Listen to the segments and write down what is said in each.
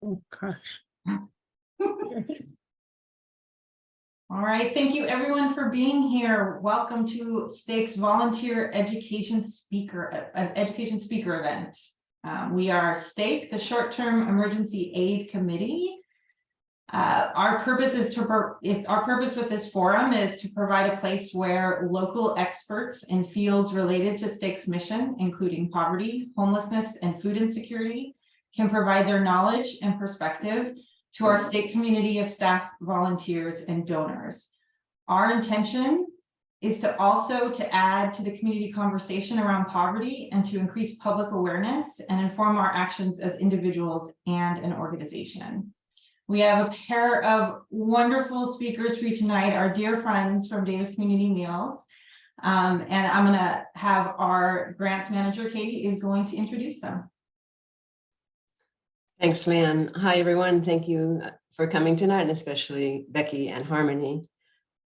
Oh, gosh. All right, thank you everyone for being here. Welcome to STEAC's Volunteer Education Speaker event. We are STEAC, the Short-Term Emergency Aid Committee. Our purpose with this forum is to provide a place where local experts in fields related to STEAC's mission, including poverty, homelessness, and food insecurity, can provide their knowledge and perspective to our STEAC community of staff, volunteers, and donors. Our intention is to add to the community conversation around poverty and to increase public awareness and inform our actions as individuals and an organization. We have a pair of wonderful speakers for you tonight, our dear friends from Davis Community Meals. And I'm gonna have our grants manager, Katie, is going to introduce them. Thanks, Lan. Hi, everyone. Thank you for coming tonight, and especially Becky and Harmony.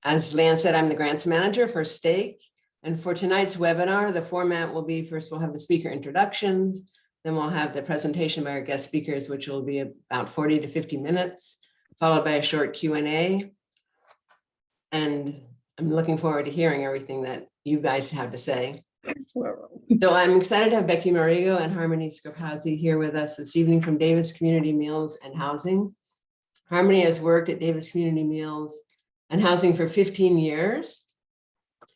As Lan said, I'm the grants manager for STEAC. And for tonight's webinar, the format will be, first we'll have the speaker introductions, then we'll have the presentation by our guest speakers, which will be about 40 to 50 minutes, followed by a short Q&A. And I'm looking forward to hearing everything that you guys have to say. So I'm excited to have Becky Marigo and Harmony Scopazzi here with us this evening from Davis Community Meals and Housing. Harmony has worked at Davis Community Meals and Housing for 15 years.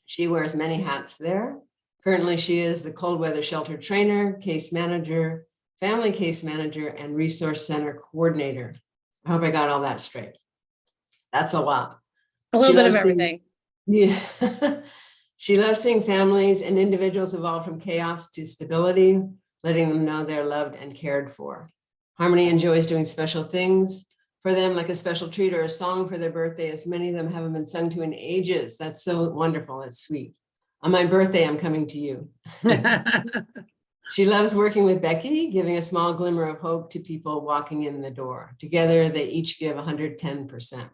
She wears many hats there. Currently, she is the cold weather shelter trainer, case manager, family case manager, and resource center coordinator. I hope I got all that straight. That's a lot. A little bit of everything. Yeah. She loves seeing families and individuals evolve from chaos to stability, letting them know they're loved and cared for. Harmony enjoys doing special things for them, like a special treat or a song for their birthday, as many of them haven't been sung to in ages. That's so wonderful. That's sweet. On my birthday, I'm coming to you. She loves working with Becky, giving a small glimmer of hope to people walking in the door. Together, they each give 110%.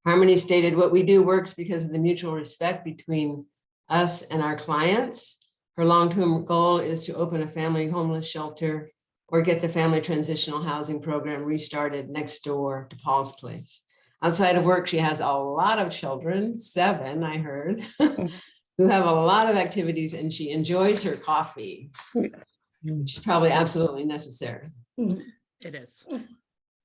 Harmony stated, what we do works because of the mutual respect between us and our clients. Her long-term goal is to open a family homeless shelter or get the family transitional housing program restarted next door to Paul's place. Outside of work, she has a lot of children, 7, I heard, who have a lot of activities, and she enjoys her coffee, which is probably absolutely necessary. It is.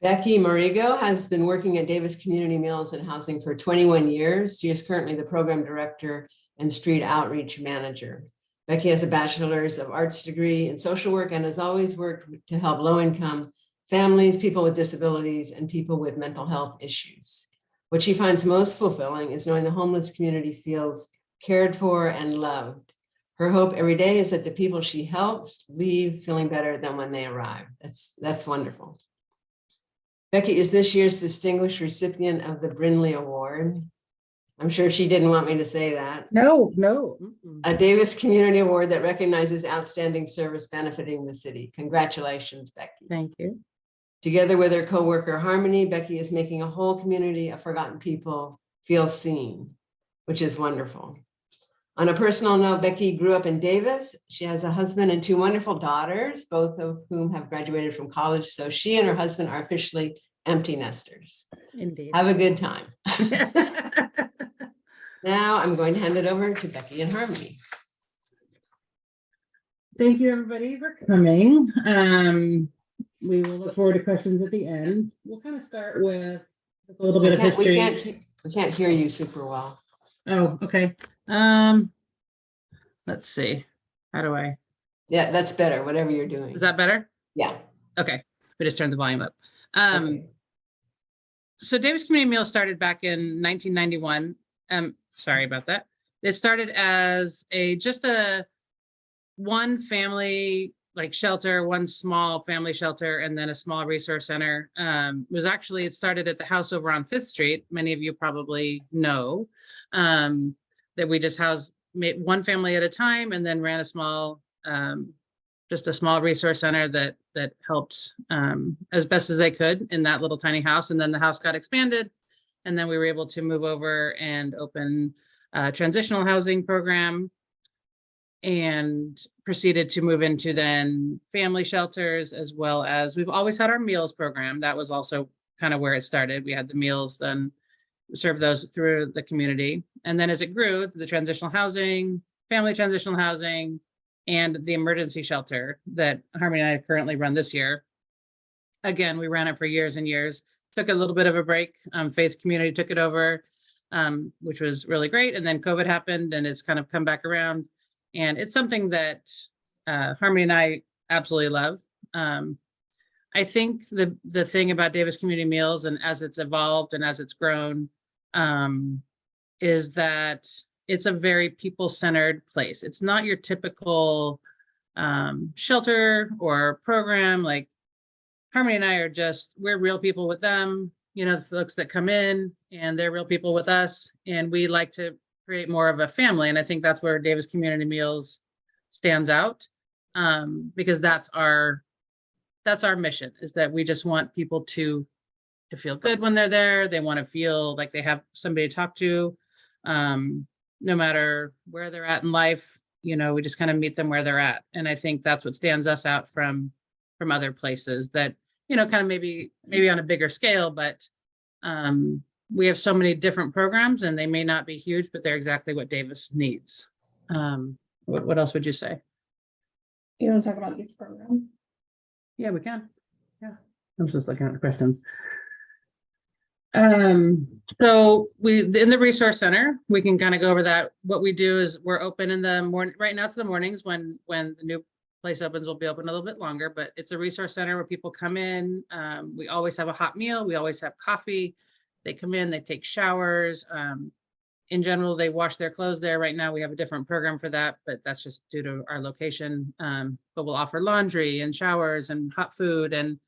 Becky Marigo has been working at Davis Community Meals and Housing for 21 years. She is currently the program director and street outreach manager. Becky has a bachelor's of arts degree in social work and has always worked to help low-income families, people with disabilities, and people with mental health issues. What she finds most fulfilling is knowing the homeless community feels cared for and loved. Her hope every day is that the people she helps leave feeling better than when they arrive. That's wonderful. Becky is this year's distinguished recipient of the Brindley Award. I'm sure she didn't want me to say that. No. A Davis Community Award that recognizes outstanding service benefiting the city. Congratulations, Becky. Thank you. Together with her coworker Harmony, Becky is making a whole community of forgotten people feel seen, which is wonderful. On a personal note, Becky grew up in Davis. She has a husband and 2 wonderful daughters, both of whom have graduated from college. So she and her husband are officially empty nesters. Indeed. Have a good time. Now I'm going to hand it over to Becky and Harmony. Thank you, everybody, for coming. We will look forward to questions at the end. We'll kind of start with a little bit of history. We can't hear you super well. Oh, okay. Let's see. How do I? Yeah, that's better. Whatever you're doing. Is that better? Yeah. Okay. We just turned the volume up. Okay. So Davis Community Meals started back in 1991. Sorry about that. It started as just a one family shelter, one small family shelter, and then a small resource center. It started at the house over on 5th Street. Many of you probably know that we just housed one family at a time and then ran a small, just a small resource center that helped as best as they could in that little tiny house. And then the house got expanded, and then we were able to move over and open a transitional housing program. and proceeded to move into then family shelters, as well as we've always had our meals program. That was also kind of where it started. We had the meals, then serve those through the community. And then as it grew, the transitional housing, family transitional housing, and the emergency shelter that Harmony and I currently run this year. Again, we ran it for years and years, took a little bit of a break. Faith Community took it over, which was really great. And then COVID happened and it's kind of come back around. And it's something that Harmony and I absolutely love. I think the thing about Davis Community Meals, and as it's evolved and as it's grown, is that it's a very people-centered place. It's not your typical shelter or program. Like Harmony and I are just, we're real people with them, you know, the folks that come in, and they're real people with us. And we like to create more of a family. And I think that's where Davis Community Meals stands out, because that's our mission, is that we just want people to feel good when they're there. They want to feel like they have somebody to talk to, no matter where they're at in life. You know, we just kind of meet them where they're at. And I think that's what stands us out from other places that, you know, kind of maybe on a bigger scale, but we have so many different programs and they may not be huge, but they're exactly what Davis needs. What else would you say? You want to talk about youth program? Yeah, we can. Yeah, I'm just looking at the questions. So in the resource center, we can kind of go over that. What we do is we're open in the morning. Right now it's the mornings. When the new place opens, we'll be open a little bit longer, but it's a resource center where people come in. We always have a hot meal. We always have coffee. They come in, they take showers. In general, they wash their clothes there. Right now we have a different program for that, but that's just due to our location. But we'll offer laundry and showers and hot food, and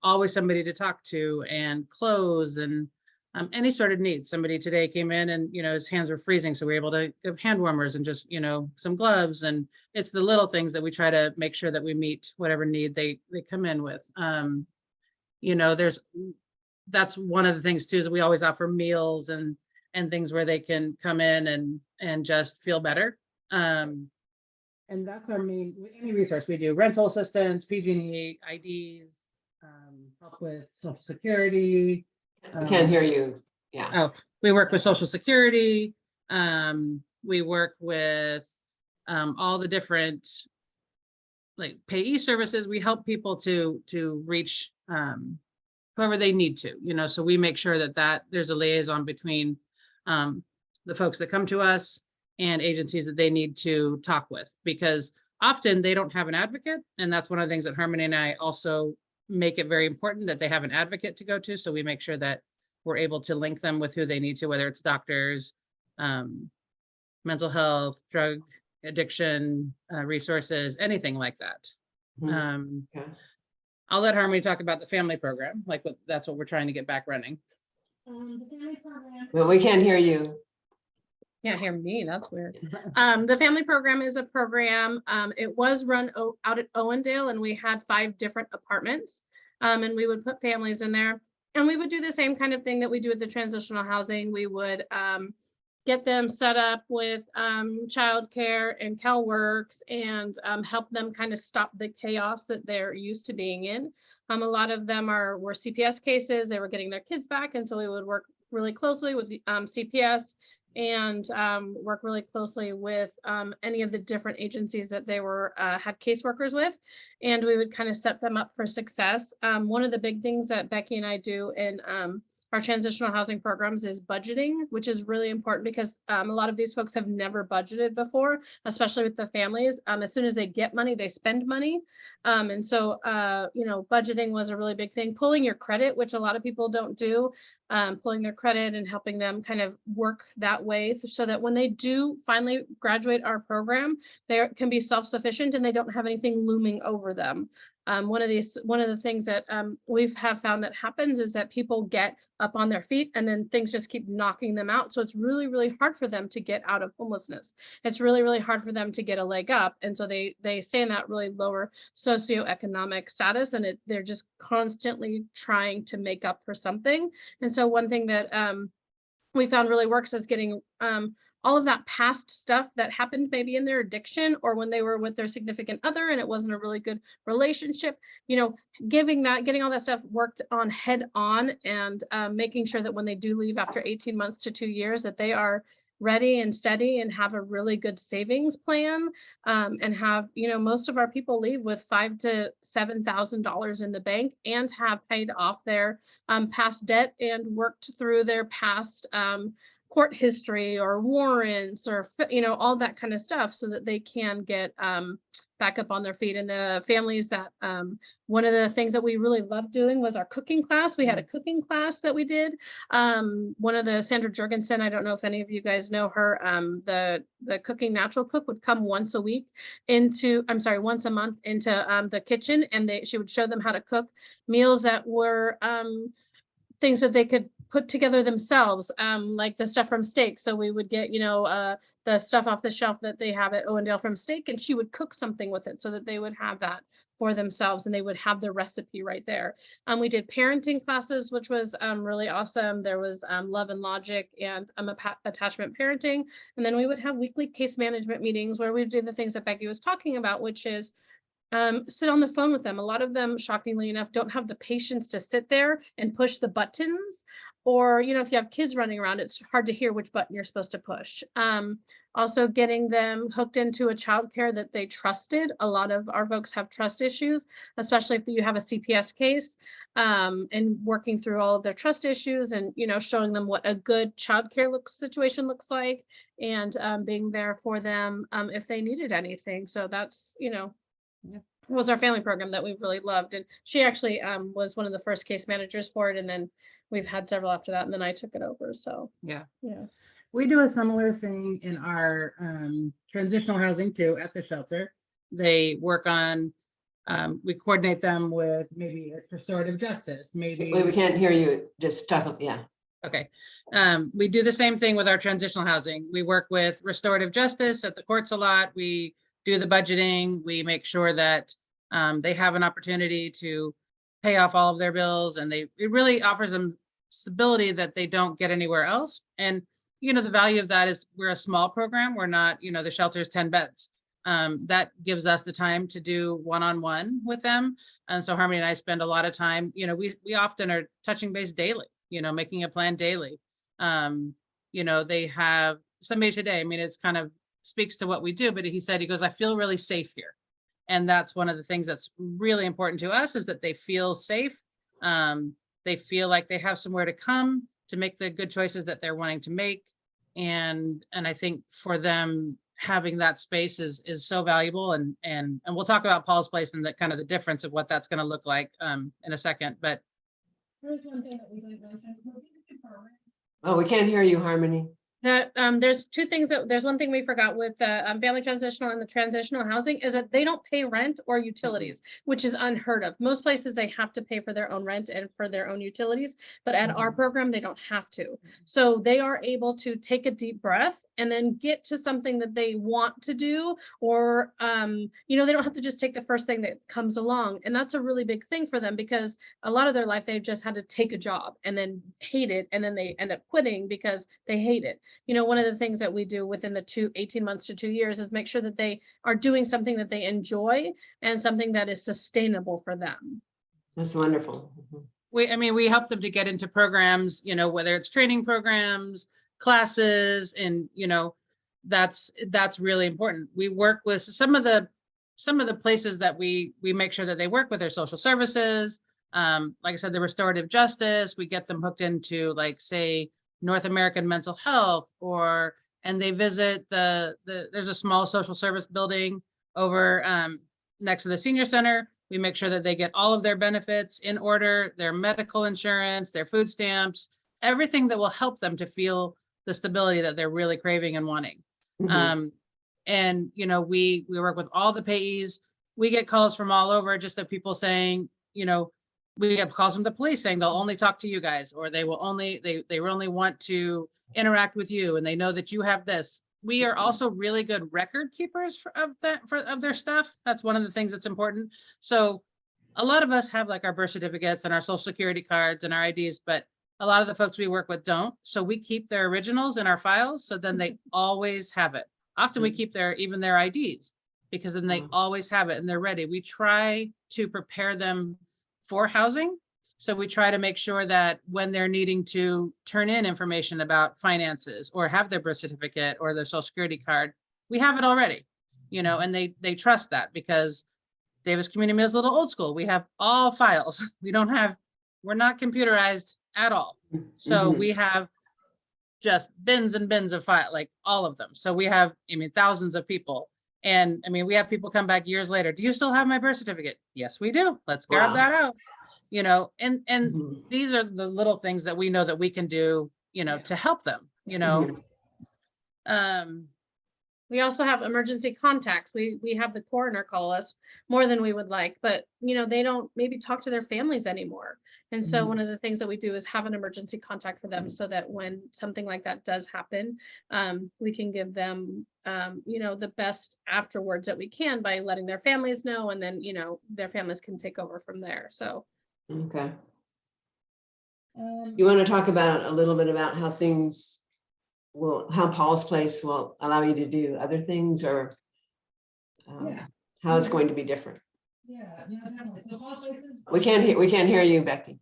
always somebody to talk to, and clothes, and any sort of needs. Somebody today came in and, you know, his hands were freezing, so we were able to give hand warmers and just, you know, some gloves. And it's the little things that we try to make sure that we meet whatever need they come in with. You know, that's one of the things too, is that we always offer meals and things where they can come in and just feel better. And that's our main, any resource we do: rental assistance, PG&E, IDs, help with Social Security. I can't hear you. Yeah. Oh, we work with Social Security. We work with all the different like payee services. We help people to reach whoever they need to, you know, so we make sure that there's a liaison between the folks that come to us and agencies that they need to talk with, because often they don't have an advocate. And that's one of the things that Harmony and I also make it very important, that they have an advocate to go to. So we make sure that we're able to link them with who they need to, whether it's doctors, mental health, drug addiction, resources, anything like that. Okay. I'll let Harmony talk about the family program, like that's what we're trying to get back running. The family program. Well, we can't hear you. Can't hear me, that's weird. The family program is a program. It was run out at Owendale, and we had 5 different apartments. And we would put families in there, and we would do the same kind of thing that we do with the transitional housing. We would get them set up with childcare and CalWorks, and help them kind of stop the chaos that they're used to being in. A lot of them were CPS cases. They were getting their kids back, and so we would work really closely with the CPS, and work really closely with any of the different agencies that they had caseworkers with, and we would kind of set them up for success. One of the big things that Becky and I do in our transitional housing programs is budgeting, which is really important, because a lot of these folks have never budgeted before, especially with the families. As soon as they get money, they spend money. And so, you know, budgeting was a really big thing. Pulling your credit, which a lot of people don't do, pulling their credit and helping them kind of work that way, so that when they do finally graduate our program, they can be self-sufficient and they don't have anything looming over them. One of the things that we've found that happens is that people get up on their feet and then things just keep knocking them out. So it's really, really hard for them to get out of homelessness. It's really, really hard for them to get a leg up. And so they stay in that really lower socioeconomic status, and they're just constantly trying to make up for something. And so one thing that we found really works is getting all of that past stuff that happened maybe in their addiction or when they were with their significant other and it wasn't a really good relationship, getting all that stuff worked on head on, and making sure that when they do leave after 18 months to 2 years, that they are ready and steady and have a really good savings plan, and have, most of our people leave with $5,000 to $7,000 in the bank and have paid off their past debt and worked through their past court history or warrants or, all that kind of stuff so that they can get back up on their feet. And the families that, one of the things that we really loved doing was our cooking class. We had a cooking class that we did. One of the Sandra Jurgensen, I don't know if any of you guys know her, the cooking natural cook would come once a month into the kitchen, and she would show them how to cook meals that were things that they could put together themselves, like the stuff from STEAC. So we would get, the stuff off the shelf that they have at Owendale from STEAC, and she would cook something with it so that they would have that for themselves and they would have the recipe right there. We did parenting classes, which was really awesome. There was love and logic and attachment parenting. And then we would have weekly case management meetings where we do the things that Becky was talking about, which is sit on the phone with them. A lot of them, shockingly enough, don't have the patience to sit there and push the buttons. Or, if you have kids running around, it's hard to hear which button you're supposed to push. Also getting them hooked into a childcare that they trusted. A lot of our folks have trust issues, especially if you have a CPS case, and working through all of their trust issues and, showing them what a good childcare situation looks like, and being there for them if they needed anything. So that's, was our family program that we really loved. And she actually was one of the first case managers for it. And then we've had several after that. And then I took it over. So Yeah. Yeah. We do a similar thing in our transitional housing too at the shelter. They work on, we coordinate them with maybe it's restorative justice, maybe. Wait, we can't hear you. Just talk. Yeah. Okay. We do the same thing with our transitional housing. We work with restorative justice at the courts a lot. We do the budgeting. We make sure that they have an opportunity to pay off all of their bills, and it really offers them stability that they don't get anywhere else. And, the value of that is we're a small program. We're not, the shelter is 10 beds. That gives us the time to do one-on-one with them. And so Harmony and I spend a lot of time, we often are touching base daily, making a plan daily. They have somebody today, it's kind of speaks to what we do, but he goes, I feel really safe here. And that's one of the things that's really important to us, is that they feel safe. They feel like they have somewhere to come to make the good choices that they're wanting to make. And I think for them, having that space is so valuable. And we'll talk about Paul's Place and the kind of the difference of what that's going to look like in a second. But There's one thing that we didn't mention. Oh, we can't hear you, Harmony. That there's two things there's one thing we forgot with the family transitional and the transitional housing is that they don't pay rent or utilities, which is unheard of. Most places they have to pay for their own rent and for their own utilities, but at our program they don't have to. So they are able to take a deep breath and then get to something that they want to do, or they don't have to just take the first thing that comes along. And that's a really big thing for them, because a lot of their life they've just had to take a job and then hate it, and then they end up quitting because they hate it. One of the things that we do within the 18 months to 2 years is make sure that they are doing something that they enjoy and something that is sustainable for them. That's wonderful. We help them to get into programs, whether it's training programs, classes, and, that's really important. We work with some of the places that we make sure that they work with their social services. Like I said, the restorative justice, we get them hooked into, like, say, North American Mental Health, and they visit there's a small social service building over next to the senior center. We make sure that they get all of their benefits in order, their medical insurance, their food stamps, everything that will help them to feel the stability that they're really craving and wanting. And, we work with all the payees. We get calls from all over, just of people saying, we get calls from the police saying they'll only talk to you guys, or they will only want to interact with you, and they know that you have this. We are also really good record keepers of their stuff. That's one of the things that's important. So a lot of us have, like, our birth certificates and our social security cards and our IDs, but A lot of the folks we work with don't. So we keep their originals in our files. So then they always have it. Often we keep even their IDs because then they always have it and they're ready. We try to prepare them for housing. So we try to make sure that when they're needing to turn in information about finances or have their birth certificate or their social security card, we have it already, you know, and they trust that because Davis Community Meal is a little old school. We have all files. We're not computerized at all. So we have just bins and bins of file, like all of them. So we have, I mean, thousands of people. And I mean, we have people come back years later. Do you still have my birth certificate? Yes, we do. Let's grab that out. You know, and these are the little things that we know that we can do, you know, to help them, you know. We also have emergency contacts. We have the coroner call us more than we would like, but you know, they don't maybe talk to their families anymore. And so one of the things that we do is have an emergency contact for them so that when something like that does happen, we can give them, you know, the best afterwards that we can by letting their families know, and then, you know, their families can take over from there. So. Okay. You want to talk about a little bit about how how Paul's Place will allow you to do other things, or how it's going to be different? Yeah, definitely. So Paul's Place is. We can't hear you, Becky.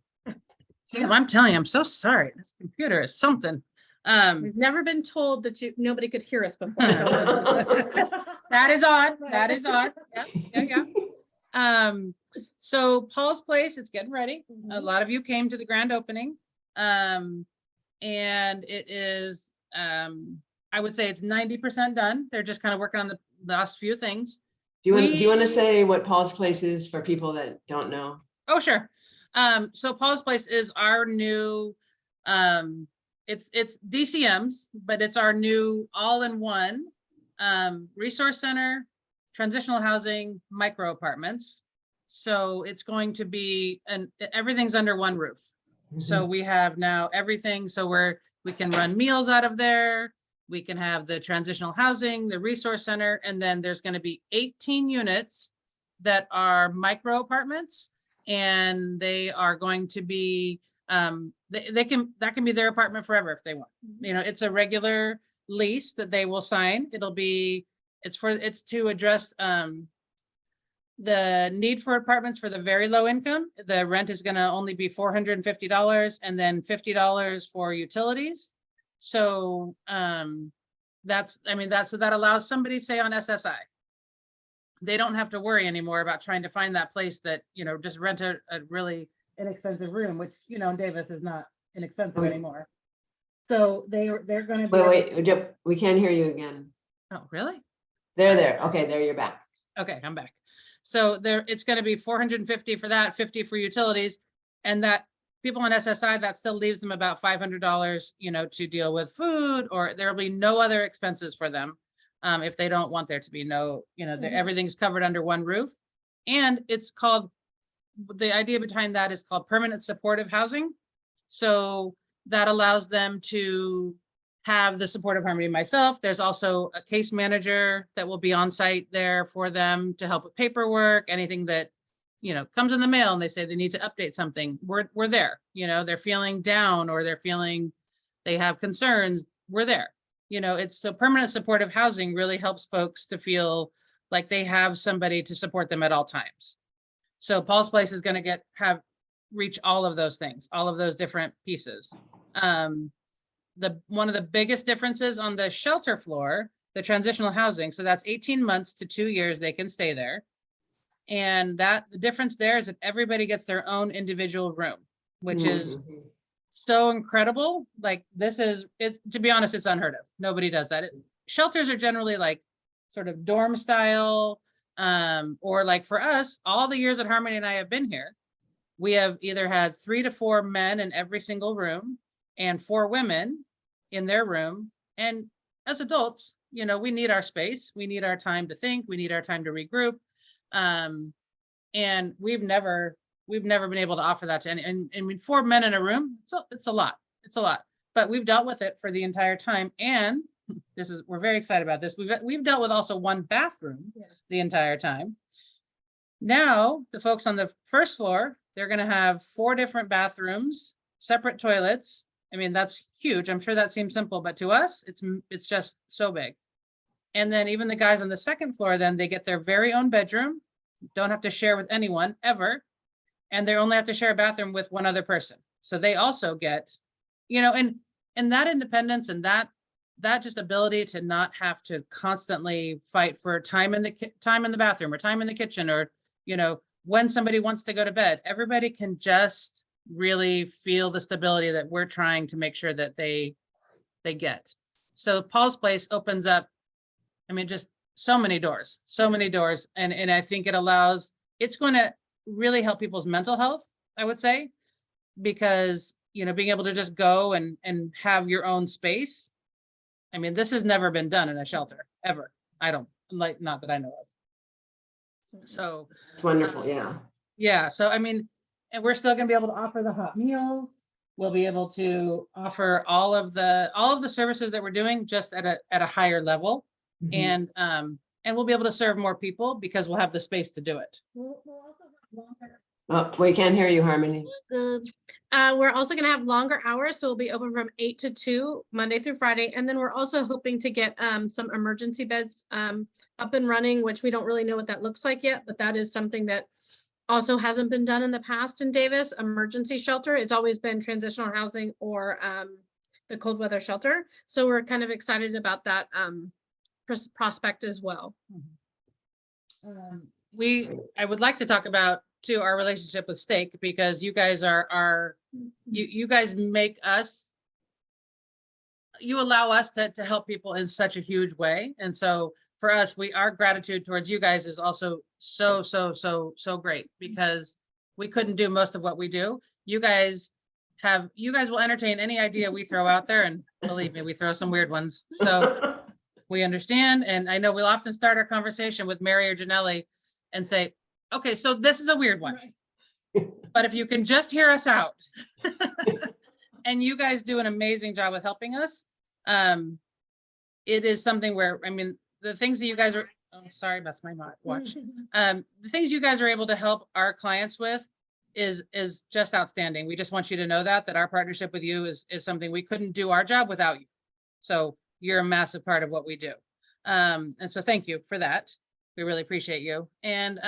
Damn, I'm telling you, I'm so sorry. This computer is something. We've never been told that nobody could hear us before. That is odd. That is odd. Yeah. So Paul's Place, it's getting ready. A lot of you came to the grand opening. And it is, I would say it's 90% done. They're just kind of working on the last few things. Do you want to say what Paul's Place is for people that don't know? Oh, sure. So Paul's Place is our new, it's DCM's, but it's our new all-in-one resource center, transitional housing, micro apartments. So it's going to be, everything's under one roof. So we have now everything. So we can run meals out of there. We can have the transitional housing, the resource center, and then there's going to be 18 units that are micro apartments, and they are going to be, that can be their apartment forever if they want. You know, it's a regular lease that they will sign. It's to address the need for apartments for the very low income. The rent is going to only be $450 and then $50 for utilities. So that allows somebody, say on SSI, they don't have to worry anymore about trying to find that place that, you know, just rent a really inexpensive room, which, you know, in Davis is not inexpensive anymore. So they're going to be. Wait, we can't hear you again. Oh, really? There. Okay, there, you're back. Okay, I'm back. So it's going to be $450 for that, $50 for utilities, and that people on SSI, that still leaves them about $500, you know, to deal with food, or there will be no other expenses for them if they don't want there to be no, you know, everything's covered under one roof. And it's called, the idea behind that is called permanent supportive housing. So that allows them to have the support of Harmony and myself. There's also a case manager that will be on site there for them to help with paperwork, anything that, you know, comes in the mail and they say they need to update something. We're there, you know, they're feeling down or they have concerns. We're there, you know. It's so permanent supportive housing really helps folks to feel like they have somebody to support them at all times. So Paul's Place is going to reach all of those things, all of those different pieces. One of the biggest differences on the shelter floor, the transitional housing, so that's 18 months to 2 years they can stay there. And the difference there is that everybody gets their own individual room, which is so incredible. Like to be honest, it's unheard of. Nobody does that. Shelters are generally like sort of dorm style, or like for us, all the years that Harmony and I have been here, we have either had 3 to 4 men in every single room and 4 women in their room. And as adults, you know, we need our space. We need our time to think. We need our time to regroup. And we've never been able to offer that to any, and 4 men in a room, it's a lot. It's a lot, but we've dealt with it for the entire time. And we're very excited about this. We've dealt with also 1 bathroom the entire time. Now the folks on the first floor, they're going to have 4 different bathrooms separate toilets. I mean, that's huge. I'm sure that seems simple, but to us, it's just so big. And then even the guys on the second floor, then they get their very own bedroom, don't have to share with anyone ever. And they only have to share a bathroom with one other person. So they also get, and that independence and that just ability to not have to constantly fight for time in the bathroom or time in the kitchen, or, when somebody wants to go to bed, everybody can just really feel the stability that we're trying to make sure that they get. So Paul's Place opens up, I mean, just so many doors. And I think it's going to really help people's mental health, I would say, because, being able to just go and have your own space. I mean, this has never been done in a shelter ever. Not that I know of. So It's wonderful, yeah. yeah. So, I mean, and we're still gonna be able to offer the hot meals. We'll be able to offer all of the services that we're doing just at a higher level. Mhm. And we'll be able to serve more people because we'll have the space to do it. We'll also have longer. Oh, we can't hear you, Harmony. Good. We're also gonna have longer hours, so we'll be open from 8 to 2, Monday through Friday. And then we're also hoping to get some emergency beds up and running, which we don't really know what that looks like yet, but that is something that also hasn't been done in the past in Davis, emergency shelter. It's always been transitional housing or the cold weather shelter. So we're kind of excited about that prospect as well. I would like to talk about too our relationship with STEAC, because you guys you guys make us, you allow us to help people in such a huge way. And so for us, our gratitude towards you guys is also so great, because we couldn't do most of what we do. You guys will entertain any idea we throw out there, and believe me, we throw some weird ones. So we understand. And I know we'll often start our conversation with Mary or Janelli and say, okay, so this is a weird one, but if you can just hear us out. And you guys do an amazing job with helping us. It is something where, I mean, the things that you guys are, oh, sorry, that's my watch. The things you guys are able to help our clients with is just outstanding. We just want you to know that our partnership with you is something we couldn't do our job without you. So you're a massive part of what we do. And so thank you for that. We really appreciate you. And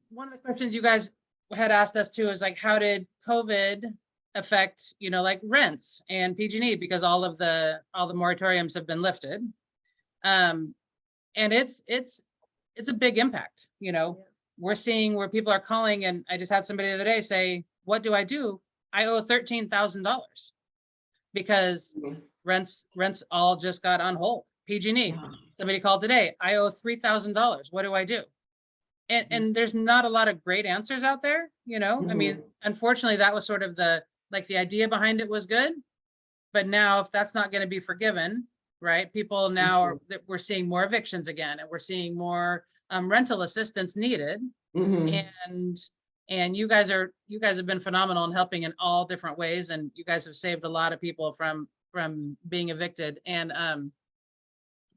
one of the questions you guys had asked us too is like, how did COVID affect, like rents and PG&E, because all the moratoriums have been lifted. And it's a big impact. We're seeing where people are calling, and I just had somebody the other day say, what do? I owe $13,000 because rents all just got on hold. PG&E, somebody called today, I owe $3,000. What do I do? And there's not a lot of great answers out there, I mean, unfortunately, that was sort of the idea behind it was good, but now if that's not going to be forgiven, right? People now we're seeing more evictions again, and we're seeing more rental assistance needed. And you guys have been phenomenal in helping in all different ways, and you guys have saved a lot of people from being evicted. And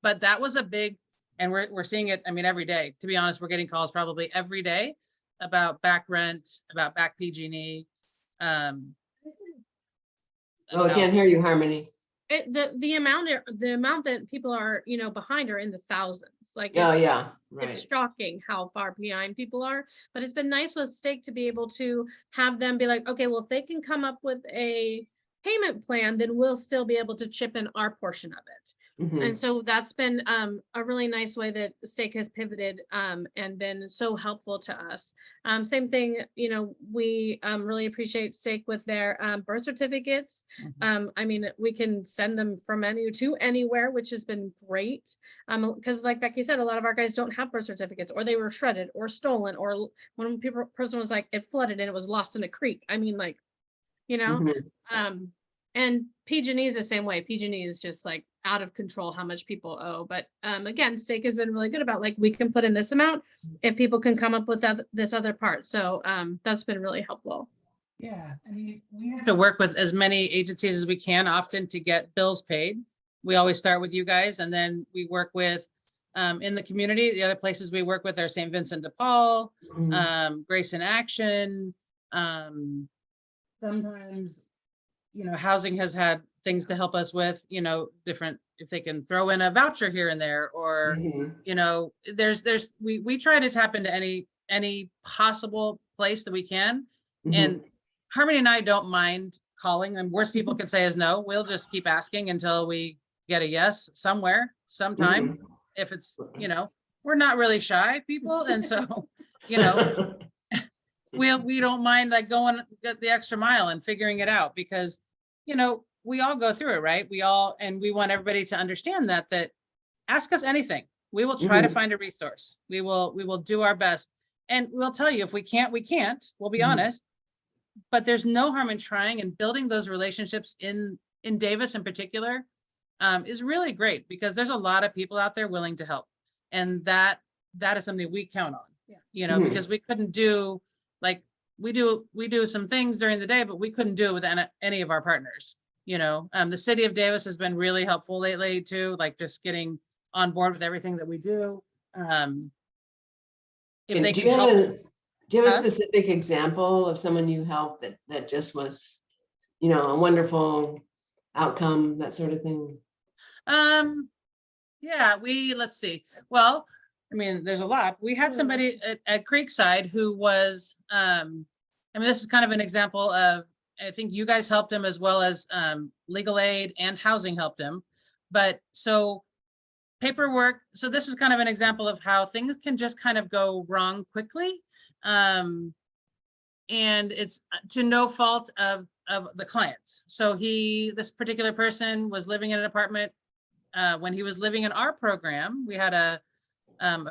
but that was a big, and we're seeing it, I mean, every day. To be honest, we're getting calls probably every day about back rent, about back PG&E. Oh, I can't hear you, Harmony. The amount that people are, behind are in the thousands. Like, Oh, yeah, right. it's shocking how far behind people are, but it's been nice with STEAC to be able to have them be like, okay, well, if they can come up with a payment plan, then we'll still be able to chip in our portion of it. And so that's been a really nice way that STEAC has pivoted and been so helpful to us. Same thing, we really appreciate STEAC with their birth certificates. I mean, we can send them from to anywhere, which has been great. Because like Becky said, a lot of our guys don't have birth certificates, or they were shredded or stolen, or when person was like, it flooded and it was lost in a creek. I mean, like, and PG&E is the same way. PG&E is just like out of control how much people owe. But again, STEAC has been really good about like, we can put in this amount if people can come up with this other part. So that's been really helpful. Yeah, I mean, we have to work with as many agencies as we can often to get bills paid. We always start with you guys, and then we work with in the community. The other places we work with are St. Vincent de Paul, Grace in Action, Sometimes, housing has had things to help us with, different, if they can throw in a voucher here and there, or, Mhm. we try to tap into any possible place that we can. And Harmony and I don't mind calling, and worst people can say is no. We'll just keep asking until we get a yes somewhere, sometime. If it's, we're not really shy people. And so, we don't mind like going the extra mile and figuring it out, because, we all go through it, right? And we want everybody to understand that ask us anything. We will try to find a resource. We will do our best. And we'll tell you, if we can't, we can't. We'll be honest. But there's no harm in trying, and building those relationships in Davis in particular is really great, because there's a lot of people out there willing to help. And that is something we count on, because we couldn't do, like, we do some things during the day, but we couldn't do it with any of our partners. The city of Davis has been really helpful lately too, like just getting on board with everything that we do. If they Do can you have help. do you have a Huh? specific example of someone you helped that just was, a wonderful outcome, that sort of thing? Yeah, let's see. Well, I mean, there's a lot. We had somebody at Creekside who was, this is kind of an example of, I think you guys helped him, as well as legal aid and housing helped him. But so paperwork, so this is kind of an example of how things can just kind of go wrong quickly. And it's to no fault of the clients. So this particular person was living in an apartment. When he was living in our program, we had a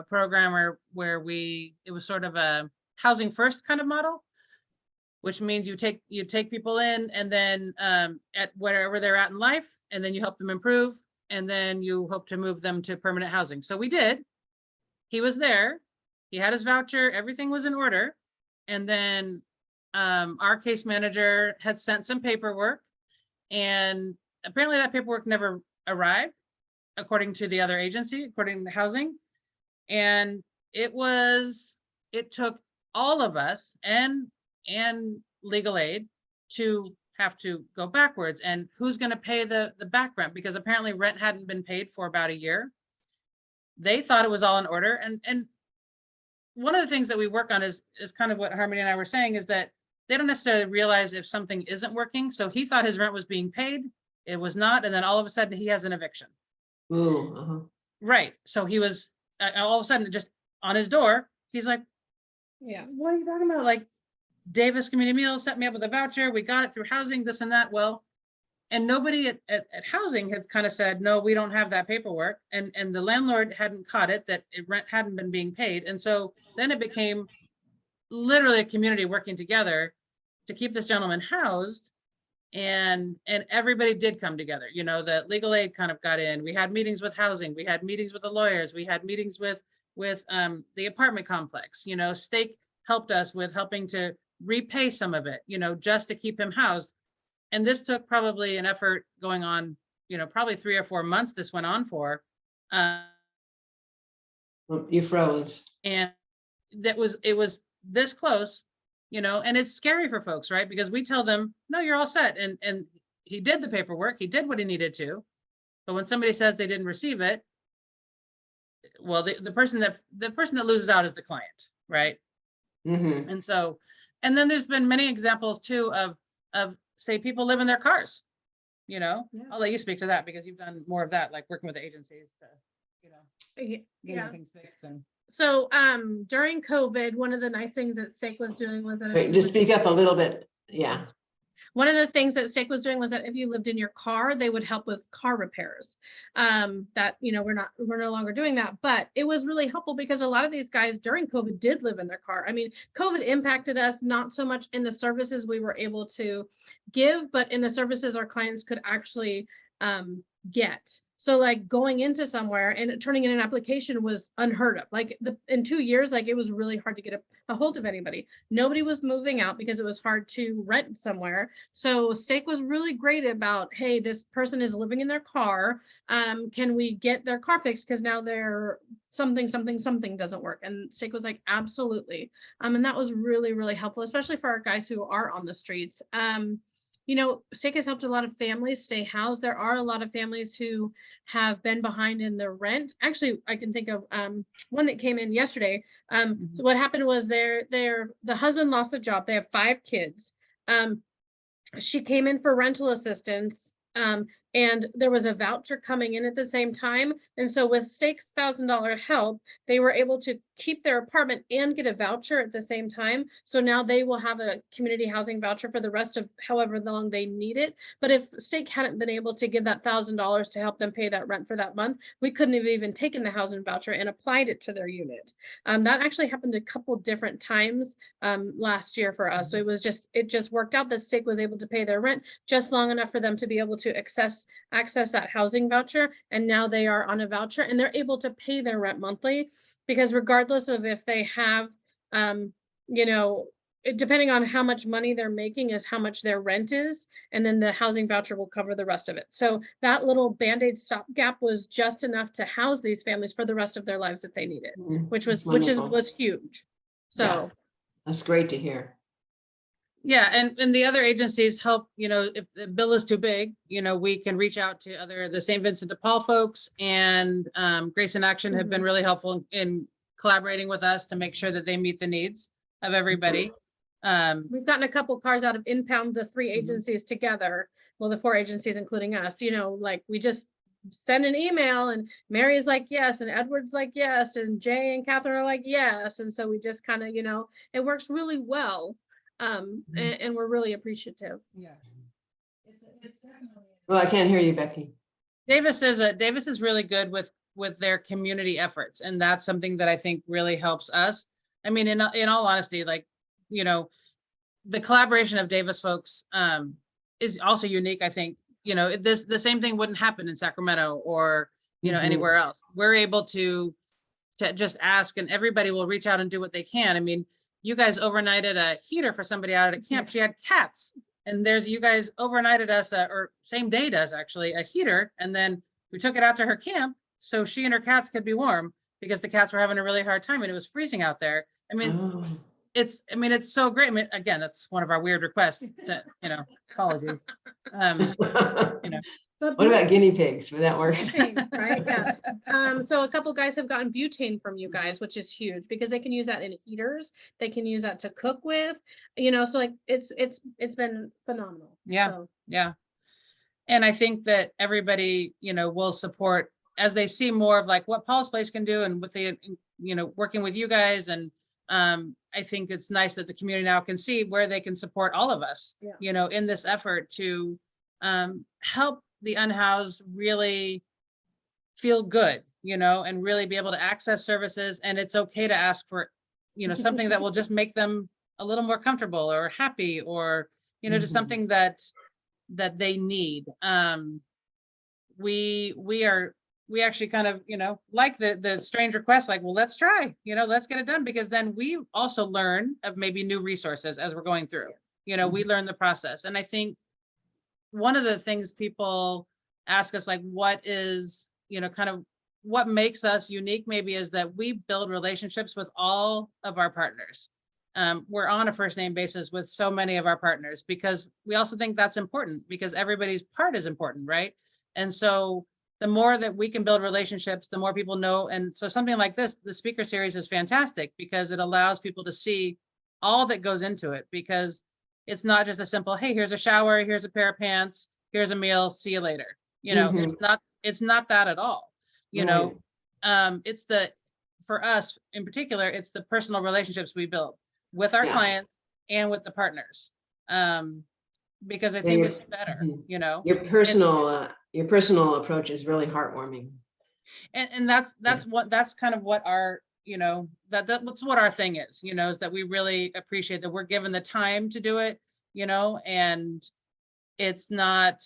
programmer where it was sort of a housing first kind of model, which means you take people in, and then at wherever they're at in life, and then you help them improve, and then you hope to move them to permanent housing. So we did. He was there. He had his voucher. Everything was in order. And then our case manager had sent some paperwork, and apparently that paperwork never arrived, according to the other agency, according to housing. And it took all of us and legal aid to have to go backwards. And who's going to pay the back rent? Because apparently rent hadn't been paid for about a year. They thought it was all in order. And one of the things that we work on is kind of what Harmony and I were saying, is that they don't necessarily realize if something isn't working. So he thought his rent was being paid. It was not. And then all of a sudden he has an eviction. Ooh, Right. So he was all of a sudden just on his door. He's like, Yeah. what are you talking about? Like, Davis Community Meals set me up with a voucher. We got it through housing, this and that. Well, and nobody at housing had kind of said, no, we don't have that paperwork. And the landlord hadn't caught it, that rent hadn't been being paid. And so then it became literally a community working together to keep this gentleman housed. And everybody did come together. The legal aid kind of got in. We had meetings with housing. We had meetings with the lawyers. We had meetings with the apartment complex. STEAC helped us with helping to repay some of it, just to keep him housed. And this took probably an effort going on, probably 3 or 4 months this went on for. you froze. And it was this close, and it's scary for folks, right? Because we tell them, no, you're all set. And he did the paperwork. He did what he needed to. But when somebody says they didn't receive it, well, the person that loses out is the client, right? And so, and then there's been many examples too of say people live in their cars, I'll let you speak to that, because you've done more of that, like working with the agencies to, getting things fixed. And So during COVID, one of the nice things that STEAC was doing was that Wait, just speak up a little bit. Yeah. one of the things that STEAC was doing was that if you lived in your car, they would help with car repairs. That, we're no longer doing that, but it was really helpful because a lot of these guys during COVID did live in their car. I mean, COVID impacted us not so much in the services we were able to give, but in the services our clients could actually get. So like going into somewhere and turning in an application was unheard of. Like in 2 years, like it was really hard to get a hold of anybody. Nobody was moving out because it was hard to rent somewhere. So STEAC was really great about, hey, this person is living in their car. Can we get their car fixed? Because now they're something doesn't work. And STEAC was like, absolutely. And that was really, really helpful, especially for our guys who are on the streets. You know, STEAC has helped a lot of families stay housed. There are a lot of families who have been behind in their rent. Actually, I can think of one that came in yesterday. So what happened was the husband lost a job. They have 5 kids. She came in for rental assistance. And there was a voucher coming in at the same time. And so with STEAC's $1,000 help, they were able to keep their apartment and get a voucher at the same time. So now they will have a community housing voucher for the rest of however long they need it. But if STEAC hadn't been able to give that $1,000 to help them pay that rent for that month, we couldn't have even taken the housing voucher and applied it to their unit. That actually happened a couple different times last year for us. So it just worked out that STEAC was able to pay their rent just long enough for them to be able to access that housing voucher. And now they are on a voucher and they're able to pay their rent monthly, because regardless of if they have, you know, depending on how much money they're making is how much their rent is. And then the housing voucher will cover the rest of it. So that little Band-Aid stopgap was just enough to house these families for the rest of their lives if they need it, which was huge. So Yeah, that's great to hear. Yeah, and the other agencies help, you know, if the bill is too big, you know, we can reach out to the St. Vincent de Paul folks, and Grace in Action have been really helpful in collaborating with us to make sure that they meet the needs of everybody. We've gotten a couple cars out of Impound, the 3 agencies together. Well, the 4 agencies, including us, you know, like we just send an email and Mary's like, yes. And Edward's like, yes. And Jay and Catherine are like, yes. And so we just kind of, you know, it works really well. And we're really appreciative. Yeah. It's definitely. Well, I can't hear you, Becky. Davis is really good with their community efforts. And that's something that I think really helps us. I mean, in all honesty, like, you know, the collaboration of Davis folks is also unique. I think, you know, the same thing wouldn't happen in Sacramento or, you know, anywhere else. We're able to just ask and everybody will reach out and do what they can. I mean, you guys overnighted a heater for somebody out at a camp. She had cats, and you guys overnighted us, or same day does actually, a heater. And then we took it out to her camp so she and her cats could be warm, because the cats were having a really hard time and it was freezing out there. I mean, it's so great. I mean, again, that's one of our weird requests to, you know, apologies. You know, What about guinea pigs? Would that work? Butane, right? Yeah. So a couple guys have gotten butane from you guys, which is huge because they can use that in heaters. They can use that to cook with, you know, so like it's been phenomenal. Yeah. So. Yeah. And I think that everybody, you know, will support as they see more of like what Paul's Place can do, and with the, you know, working with you guys. And I think it's nice that the community now can see where they can support all of us, you know, in this effort to help the unhoused really feel good, you know, and really be able to access services. And it's okay to ask for, you know, something that will just make them a little more comfortable or happy, or, you know, just something that they need. We actually kind of, you know, like the strange request, like, well, let's try, you know, let's get it done, because then we also learn of maybe new resources as we're going through, you know, we learn the process. And I think one of the things people ask us, like, what is, you know, kind of what makes us unique maybe, is that we build relationships with all of our partners. We're on a first name basis with so many of our partners, because we also think that's important, because everybody's part is important, right? And so the more that we can build relationships, the more people know. And so something like this, the speaker series, is fantastic because it allows people to see all that goes into it, because it's not just a simple, hey, here's a shower, here's a pair of pants, here's a meal, see you later. You know, it's not that at all. You know, it's for us in particular, it's the personal relationships we build with our clients and with the partners. Because I think it's better, you know. Your personal approach is really heartwarming. And that's kind of what our, you know, that's what our thing is, you know, is that we really appreciate that we're given the time to do it, you know, and it's not,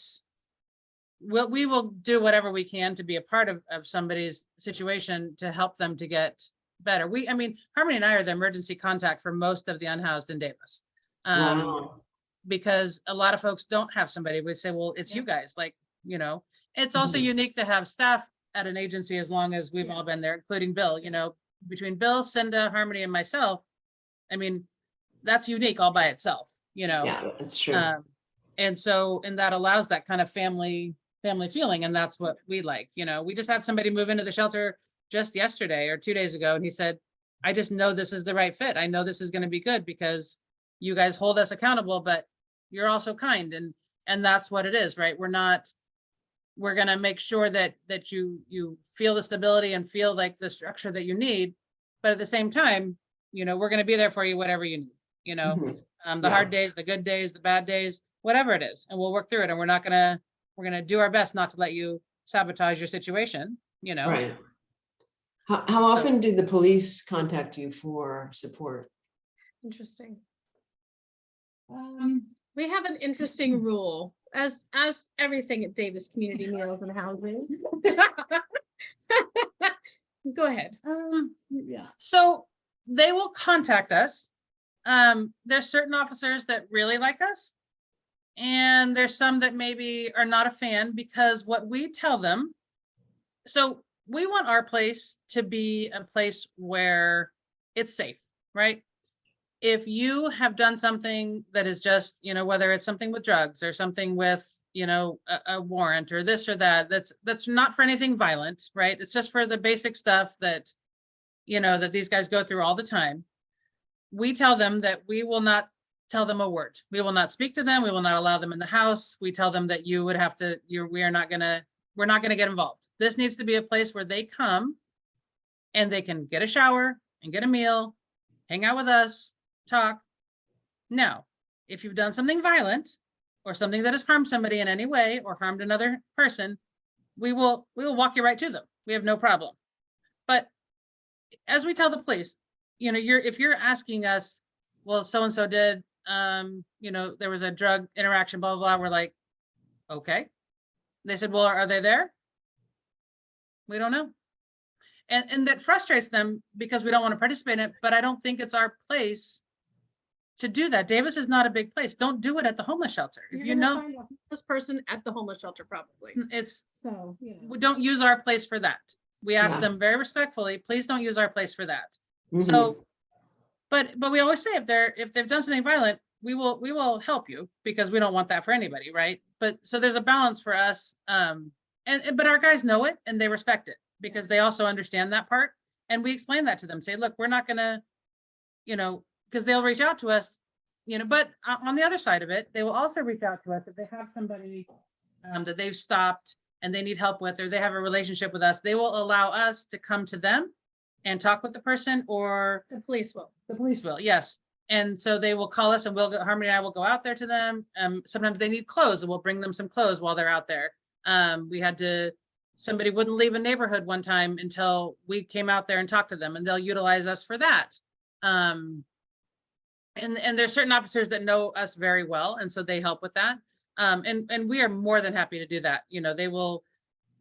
we will do whatever we can to be a part of somebody's situation to help them to get better. I mean, Harmony and I are the emergency contact for most of the unhoused in Davis. Wow. Because a lot of folks don't have somebody. We say, well, it's you guys, like, you know, it's also Mhm. unique to have staff at an agency as long as we've all been there, including Bill, you know, between Bill, Cinda, Harmony, and myself. I mean, that's unique all by itself, you know? Yeah, that's true. And that allows that kind of family feeling. And that's what we like, you know. We just had somebody move into the shelter just yesterday or 2 days ago. And he said, I just know this is the right fit. I know this is going to be good because you guys hold us accountable, but you're also kind. And that's what it is, right? We're going to make sure that you feel the stability and feel like the structure that you need. But at the same time, you know, we're going to be there for you, whatever you need, you know, Mhm. the Yeah. hard days, the good days, the bad days, whatever it is. And we'll work through it. And we're going to do our best not to let you sabotage your situation, you know? Right. How often do the police contact you for support? Interesting. We have an interesting rule, as everything at Davis Community Meals and Housing. Go ahead. Yeah. So they will contact us. There's certain officers that really like us. And there's some that maybe are not a fan because what we tell them, so we want our place to be a place where it's safe, right? If you have done something that is just, you know, whether it's something with drugs or something with, you know, a warrant or this or that, that's not for anything violent, right? It's just for the basic stuff that, you know, that these guys go through all the time. We tell them that we will not tell them a word. We will not speak to them. We will not allow them in the house. We tell them that you would have to, we're not gonna get involved. This needs to be a place where they come and they can get a shower and get a meal, hang out with us, talk. Now, if you've done something violent or something that has harmed somebody in any way or harmed another person, we will walk you right to them. We have no problem. But as we tell the police, you know, if you're asking us, well, so-and-so did, you know, there was a drug interaction, blah, blah, blah. We're like, okay. They said, well, are they there? We don't know. And that frustrates them because we don't want to participate in it, but I don't think it's our place to do that. Davis is not a big place. Don't do it at the homeless shelter. If you know, find a homeless person at the homeless shelter, probably. it's, So, you know. we don't use our place for that. We ask Yeah. them very respectfully, please don't use our place for that. Mhm. So, but we always say if they've done something violent, we will help you because we don't want that for anybody, right? But so there's a balance for us. But our guys know it and they respect it because they also understand that part. And we explain that to them, say, look, we're not gonna, you know, because they'll reach out to us, you know, but on the other side of it, they will also reach out to us if they have somebody that they've stopped and they need help with, or they have a relationship with us, they will allow us to come to them and talk with the person, or The police will. the police will, yes. And so they will call us and Harmony and I will go out there to them. Sometimes they need clothes and we'll bring them some clothes while they're out there. Somebody wouldn't leave a neighborhood one time until we came out there and talked to them, and they'll utilize us for that. And there's certain officers that know us very well, and so they help with that. And we are more than happy to do that. You know,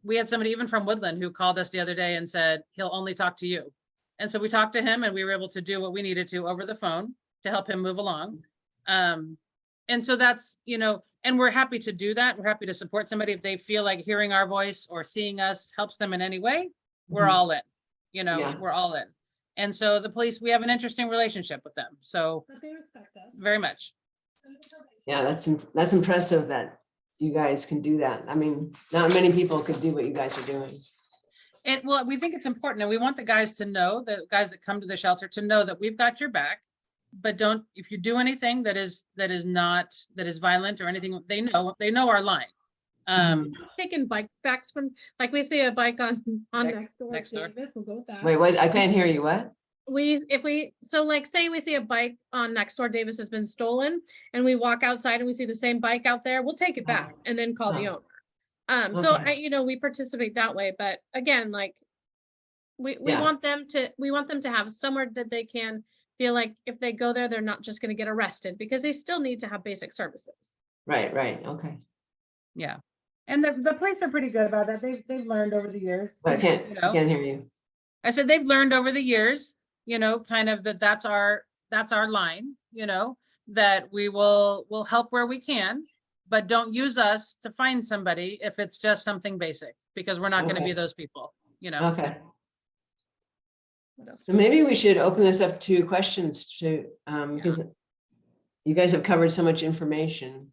we had somebody even from Woodland who called us the other day and said, he'll only talk to you. And so we talked to him and we were able to do what we needed to over the phone to help him move along. And so that's, you know, and we're happy to do that. We're happy to support somebody if they feel like hearing our voice or seeing us helps them in any way. We're Mhm. all in, you know, Yeah. we're all in. And so the police, we have an interesting relationship with them. So But they respect us. very much. Yeah, that's impressive that you guys can do that. I mean, not many people could do what you guys are doing. And well, we think it's important, and we want the guys to know, the guys that come to the shelter to know that we've got your back. But if you do anything that is violent or anything, they know our line. Taking bike backs from, like we see a bike on next door. next door. Davis, we'll go with that. Wait, what? I can't hear you. What? So like say we see a bike on next door Davis has been stolen, and we walk outside and we see the same bike out there, we'll take it back and then call the owner. So Okay. we participate that way, but again, like we Yeah. want them to have somewhere that they can feel like if they go there, they're not just going to get arrested, because they still need to have basic services. Right. Okay. Yeah. And the police are pretty good about that. They've learned over the years. I You can't know? hear you. I said they've learned over the years, kind of that's our line, that we'll help where we can, but don't use us to find somebody if it's just something basic, because we're not going to be Okay. those people, Okay. What else? So maybe we should open this up to questions to, because you guys have covered so much information.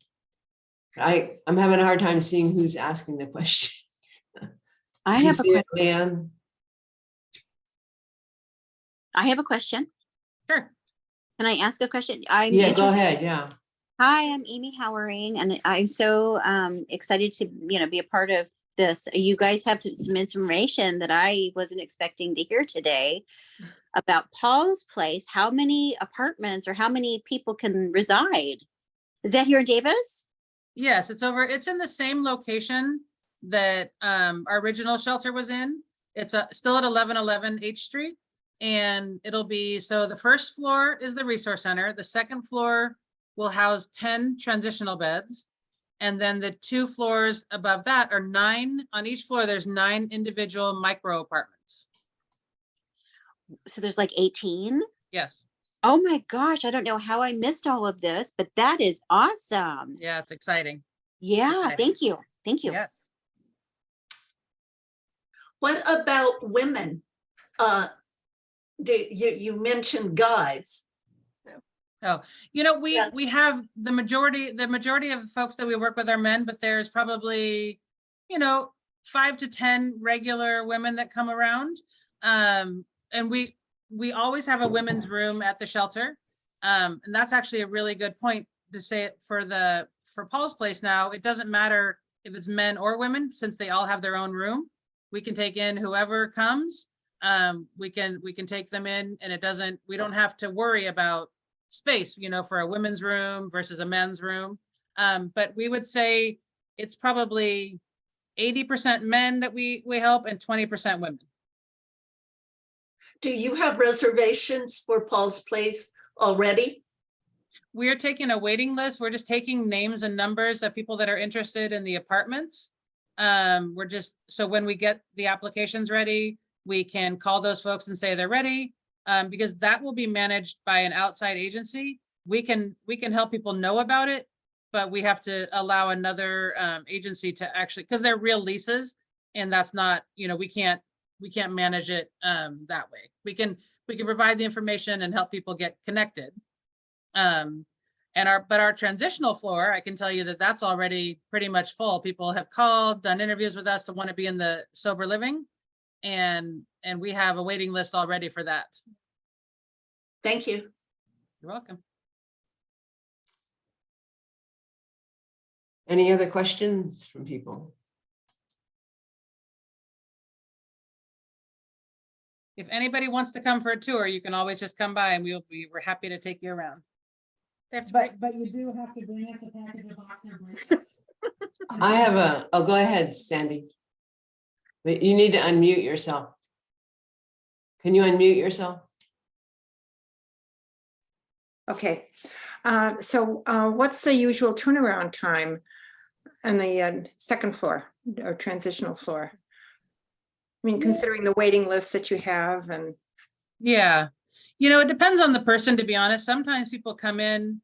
I'm having a hard time seeing who's asking the question. I You have a see it, question. Leanne? I have a question. Sure. Can I ask a question? I'm Yeah, go interested. ahead, yeah. Hi, I'm Amy Howering, and I'm so excited to be a part of this. You guys have some information that I wasn't expecting to hear today about Paul's Place. How many apartments or how many people can reside? Is that here in Davis? Yes, it's in the same location that our original shelter was in. It's still at 1111 H Street. And it'll be, so the first floor is the resource center. The second floor will house 10 transitional beds. And then the 2 floors above that are 9. On each floor, there's 9 individual micro apartments. So there's like 18. Yes. Oh my gosh, I don't know how I missed all of this, but that is awesome. Yeah, it's exciting. Yeah, Okay. thank you. Thank you. Yes. What about women? You mentioned guys. Oh, we have the majority of folks that we work with are men, but there's probably, 5 to 10 regular women that come around. And we always have a women's room at the shelter. And that's actually a really good point to say it for Paul's Place. Now, it doesn't matter if it's men or women, since they all have their own room. We can take in whoever comes. We can take them in, and we don't have to worry about space, for a women's room versus a men's room. But we would say it's probably 80% men that we help and 20% women. Do you have reservations for Paul's Place already? We are taking a waiting list. We're just taking names and numbers of people that are interested in the apartments. So when we get the applications ready, we can call those folks and say they're ready, because that will be managed by an outside agency. We can help people know about it, but we have to allow another agency to actually, because they're real leases, and that's not, we can't manage it that way. We can provide the information and help people get connected. But our transitional floor, I can tell you that that's already pretty much full. People have called, done interviews with us to want to be in the sober living. And we have a waiting list already for that. Thank you. You're welcome. Any other questions from people? If anybody wants to come for a tour, you can always just come by and we're happy to take you around. They have to But you do have to bring us a package of boxer briefs. I have oh, go ahead, Sandy. But you need to unmute yourself. Can you unmute yourself? Okay, so what's the usual turnaround time on the second floor or transitional floor? I mean, considering the waiting list that you have and. Yeah, it depends on the person, to be honest. Sometimes people come in,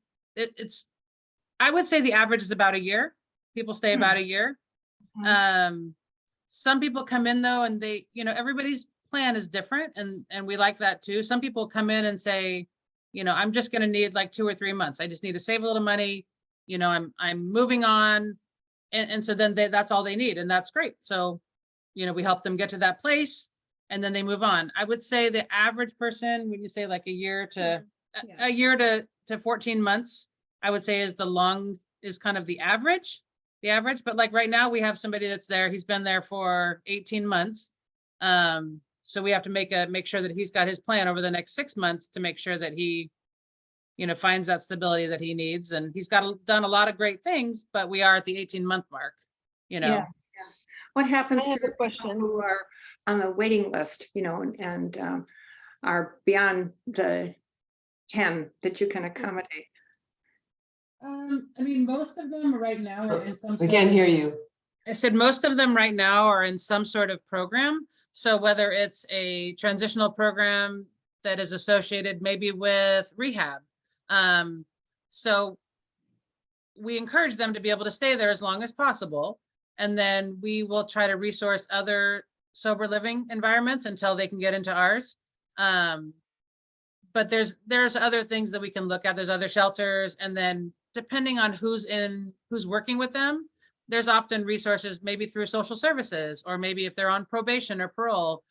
I would say the average is about a year. People stay about a year. Some people come in though, and they, everybody's plan is different, and we like that too. Some people come in and say, I'm just going to need like 2 or 3 months. I just need to save a little money. I'm moving on. And so then that's all they need. And that's great. So, we help them get to that place and then they move on. I would say the average person, when you say like a year to 14 months, I would say is kind of the average. But like right now we have somebody that's there. He's been there for 18 months. So we have to make sure that he's got his plan over the next 6 months to make sure that he, finds that stability that he needs. And he's done a lot of great things, but we are at the 18-month mark, Yeah. What happens I have to a the people question. who are on the waiting list, and are beyond the 10 that you can accommodate? I mean, most of them right now are in some. We can't hear you. I said most of them right now are in some sort of program. So whether it's a transitional program that is associated maybe with rehab. So we encourage them to be able to stay there as long as possible. And then we will try to resource other sober living environments until they can get into ours. But there's other things that we can look at. There's other shelters. And then depending on who's working with them, there's often resources maybe through social services, or maybe if they're on probation or parole,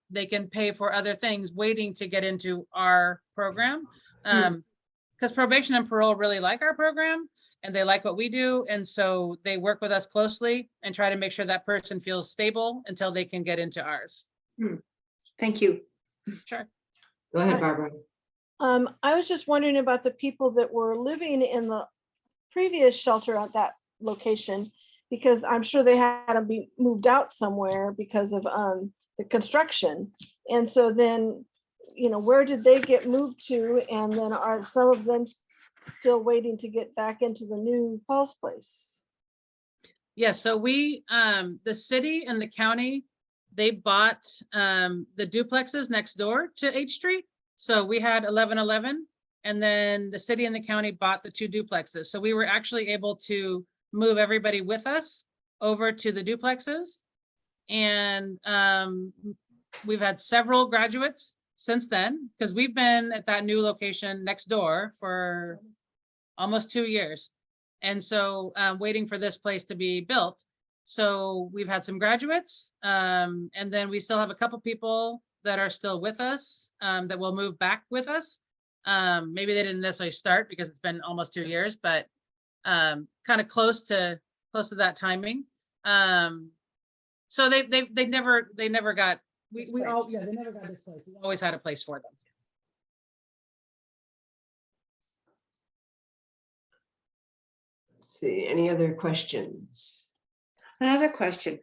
they can pay for other things waiting to get into our program. Because probation and parole really like our program and they like what we do. And so they work with us closely and try to make sure that person feels stable until they can get into ours. Thank you. Sure. Go ahead, Barbara. I was just wondering about the people that were living in the previous shelter at that location, because I'm sure they had to be moved out somewhere because of the construction. And so then, where did they get moved to? And then are some of them still waiting to get back into the new Paul's Place? Yes, so we, the city and the county, they bought the duplexes next door to H Street. So we had 1111, and then the city and the county bought the 2 duplexes. So we were actually able to move everybody with us over to the duplexes. And we've had several graduates since then, because we've been at that new location next door for almost 2 years. And so waiting for this place to be built. So we've had some graduates, and then we still have a couple people that are still with us, that will move back with us. Maybe they didn't necessarily start because it's been almost 2 years, but kind of close to that timing. So they never got, They never got displaced. we always had a place for them. Let's see, any other questions? Another question.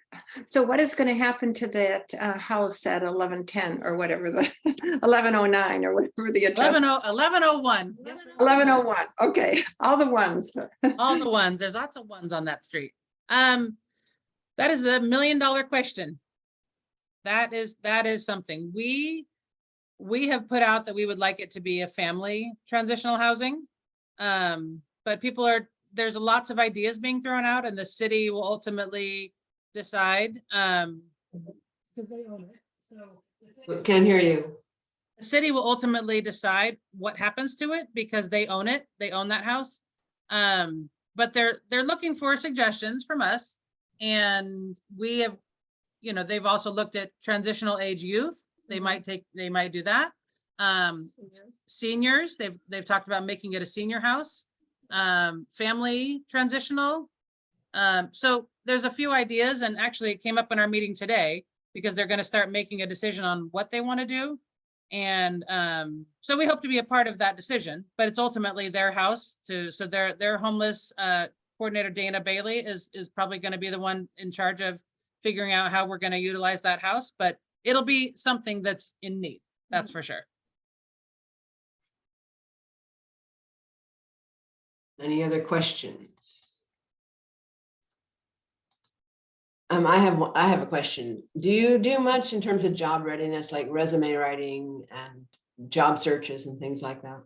So what is going to happen to that house at 1110 or whatever the 1109 or whatever the address? 1101. 1101. Okay, all the ones. All the ones. There's lots of ones on that street. That is the $1 million question. That is something we have put out that we would like it to be a family transitional housing. But there's lots of ideas being thrown out, and the city will ultimately decide. Because they own it. So the city- Can't hear you. The city will ultimately decide what happens to it because they own it. They own that house. But they're looking for suggestions from us. And we have, they've also looked at transitional age youth. They might do that. Seniors, they've talked about making it a senior house. Family transitional. So there's a few ideas, and actually it came up in our meeting today because they're going to start making a decision on what they want to do. And so we hope to be a part of that decision, but it's ultimately their house so their homeless coordinator, Dana Bailey, is probably going to be the one in charge of figuring out how we're going to utilize that house, but it'll be something that's in need. That's for sure. Any other questions? I have a question. Do you do much in terms of job readiness, like resume writing and job searches and things like that?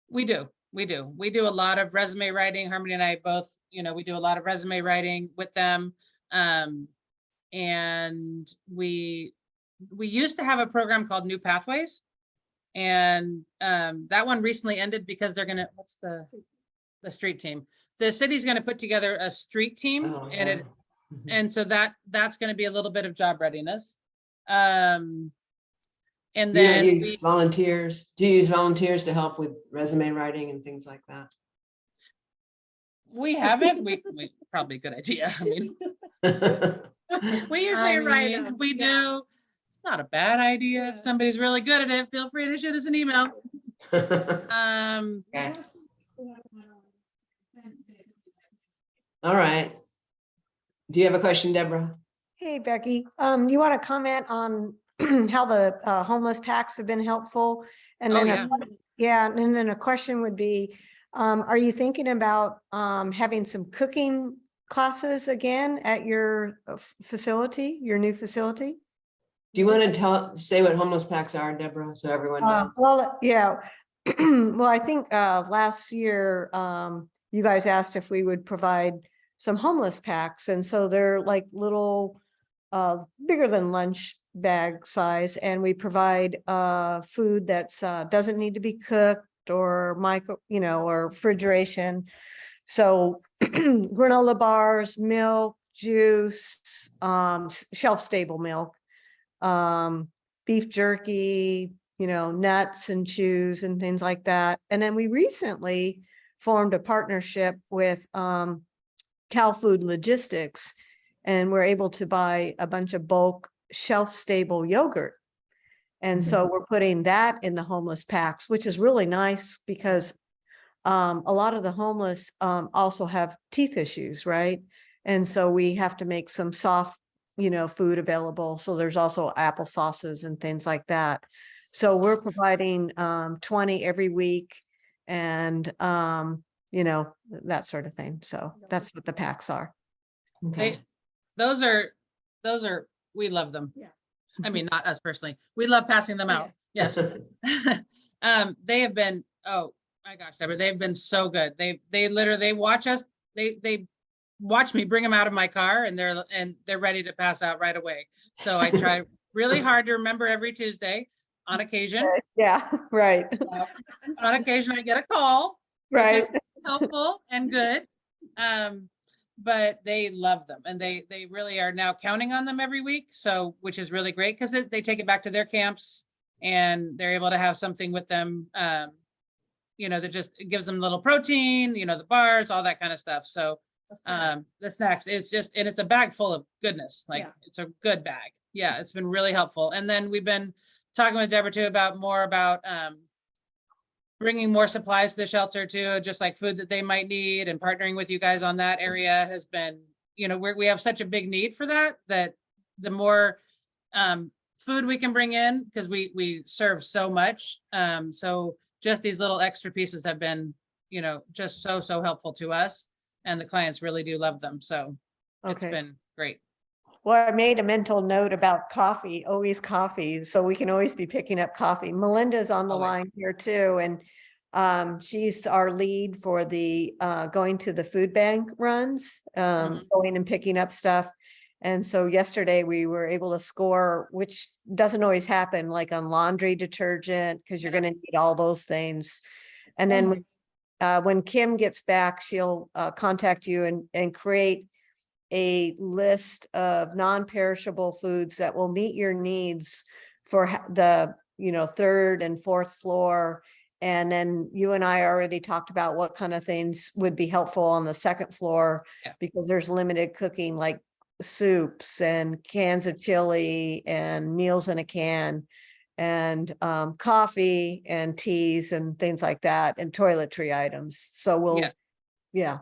We do a lot of resume writing. Harmony and I both, we do a lot of resume writing with them. And we used to have a program called New Pathways, and that one recently ended because they're gonna, what's the street team? The city's gonna put together a street team, and so that's gonna be a little bit of job readiness. And then Do you use volunteers to help with resume writing and things like that? we haven't, we probably a good idea. I mean, We usually write them. we do. It's not a bad idea. If somebody's really good at it, feel free to shoot us an email. Okay. All right. Do you have a question, Deborah? Hey, Becky, you want to comment on how the homeless packs have been helpful? And then, and then a question would be, are you thinking about having some cooking classes again at your facility, your new facility? Do you want to say what homeless packs are, Deborah, so everyone knows? Well, yeah. Well, I think last year, you guys asked if we would provide some homeless packs. And so they're like little, bigger than lunch bag size. And we provide food that's doesn't need to be cooked or or refrigeration. So granola bars, milk, juice, shelf-stable milk, beef jerky, nuts and chews and things like that. And then we recently formed a partnership with Cal Food Logistics, and we're able to buy a bunch of bulk shelf-stable yogurt. And so we're putting that in the homeless packs, which is really nice because a lot of the homeless also have teeth issues, right? And so we have to make some soft, food available. So there's also apple sauces and things like that. So we're providing 20 every week and, that sort of thing. So that's what the packs are. Okay. Those are, we love them. Yeah. I mean, not us personally. We love passing them out. Yes. They have been, oh my gosh, Deborah, they've been so good. They literally watch us. They watch me bring them out of my car and they're ready to pass out right away. So I try really hard to remember every Tuesday. On occasion. Yeah, right. On occasion, I get a call. Right. Which is helpful and good. But they love them and they really are now counting on them every week. So, which is really great because they take it back to their camps and they're able to have something with them, that just gives them a little protein, the bars, all that kind of stuff. So the snacks, it's a bag full of goodness. Like it's a good bag. Yeah, it's been really helpful. And then we've been talking with Deborah too about bringing more supplies to the shelter too, just like food that they might need, and partnering with you guys on that area has been, we have such a big need for that the more food we can bring in, because we serve so much. So just these little extra pieces have been, just so helpful to us, and the clients really do love them. So it's been great. Well, I made a mental note about coffee, always coffee. So we can always be picking up coffee. Melinda's on the line here too. And she's our lead for the going to the food bank runs, going and picking up stuff. And so yesterday we were able to score, which doesn't always happen, like on laundry detergent, because you're going to need all those things. And then when Kim gets back, she'll contact you and create a list of non-perishable foods that will meet your needs for the, third and fourth floor. And then you and I already talked about what kind of things would be helpful on the second floor, because there's limited cooking, like soups and cans of chili and meals in a can and coffee and teas and things like that, and toiletry items. So we'll, yeah.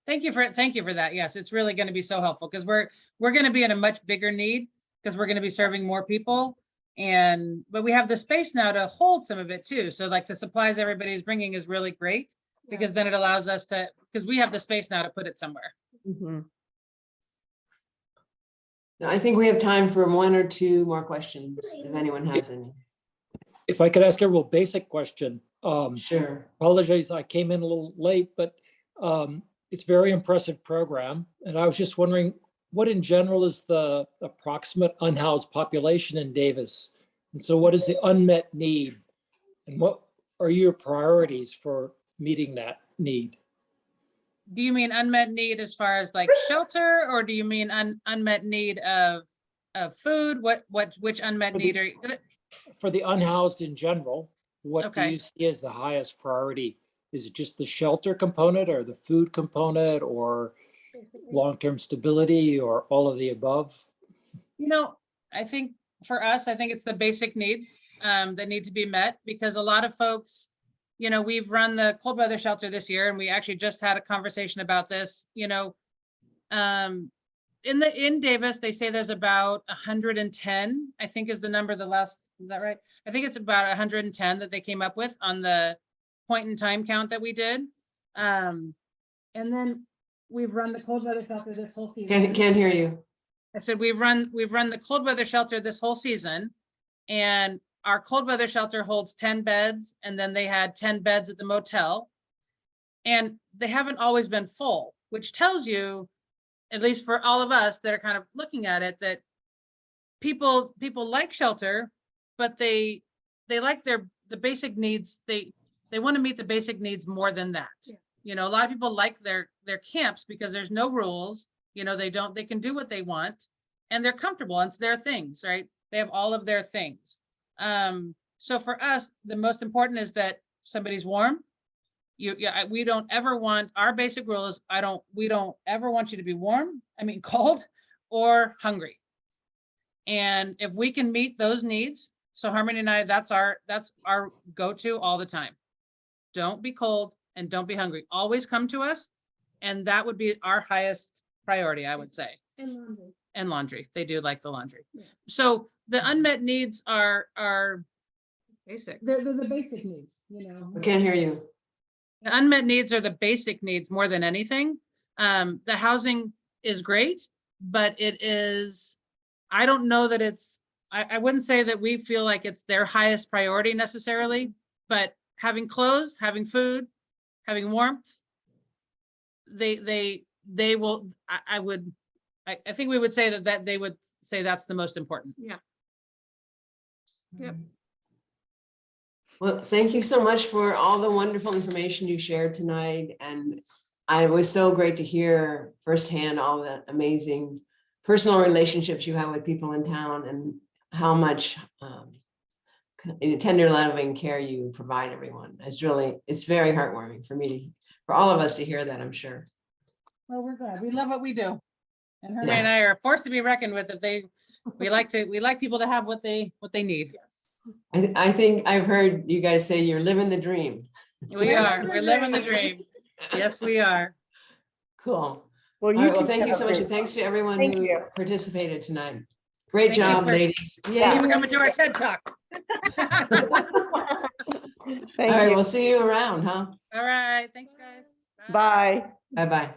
Thank you for that. Yes, it's really going to be so helpful because we're going to be in a much bigger need because we're going to be serving more people, but we have the space now to hold some of it too. So like the supplies everybody's bringing is really great because then it allows us to, because we have the space now to put it somewhere. I think we have time for one or two more questions, if anyone has any. If I could ask a real basic question. Sure. Apologize, I came in a little late, but it's a very impressive program. And I was just wondering, what in general is the approximate unhoused population in Davis? And so what is the unmet need? And what are your priorities for meeting that need? Do you mean unmet need as far as like shelter, or do you mean unmet need of food? Which unmet need are you? For the unhoused in general, what do Okay. you see as the highest priority? Is it just the shelter component or the food component or long-term stability or all of the above? I think for us, I think it's the basic needs that need to be met, because a lot of folks, we've run the cold weather shelter this year, and we actually just had a conversation about this. In Davis, they say there's about 110, I think is the number, is that right? I think it's about 110 that they came up with on the point in time count that we did. And then we've run the cold weather shelter this whole season. Can't hear you. I said, we've run the cold weather shelter this whole season. And our cold weather shelter holds 10 beds, and then they had 10 beds at the motel. And they haven't always been full, which tells you, at least for all of us that are kind of looking at it, that people like shelter, but they like the basic needs. They want to meet the basic needs more than that. Yeah. You know, a lot of people like their camps because there's no rules. You know, they can do what they want and they're comfortable. And it's their things, right? They have all of their things. So for us, the most important is that somebody's warm. We don't ever want, our basic rule is we don't ever want you to be warm, cold or hungry. And if we can meet those needs, so Harmony and I, that's our go-to all the time. Don't be cold and don't be hungry. Always come to us. And that would be our highest priority, I would say. And laundry. And laundry. They do like the laundry. Yeah. So the unmet needs are basic. They're the basic needs, you know. I can't hear you. The unmet needs are the basic needs more than anything. The housing is great, but it is, I don't know that it's, I wouldn't say that we feel like it's their highest priority necessarily, but having clothes, having food, having warmth, they will, I think we would say that they would say that's the most important. Yeah. Yep. Well, thank you so much for all the wonderful information you shared tonight. And I was so great to hear firsthand all the amazing personal relationships you have with people in town and how much tender, loving care you provide everyone. It's very heartwarming for me, for all of us to hear that, I'm sure. Well, we're glad. We love what we do. And her Harmony and I are a force to be reckoned with. We like people to have what they need. I think I've heard you guys say you're living the dream. We're living the dream. Yes, we are. Cool. Well, All right, well, two thank you have so a much. great- And thanks to everyone Thank who you. participated tonight. Great Thank you job, for- ladies. Thank you for Yeah. coming to our TED Talk. All Thank right, you. we'll see you around, huh? All right, thanks, guys. Bye. Bye-bye.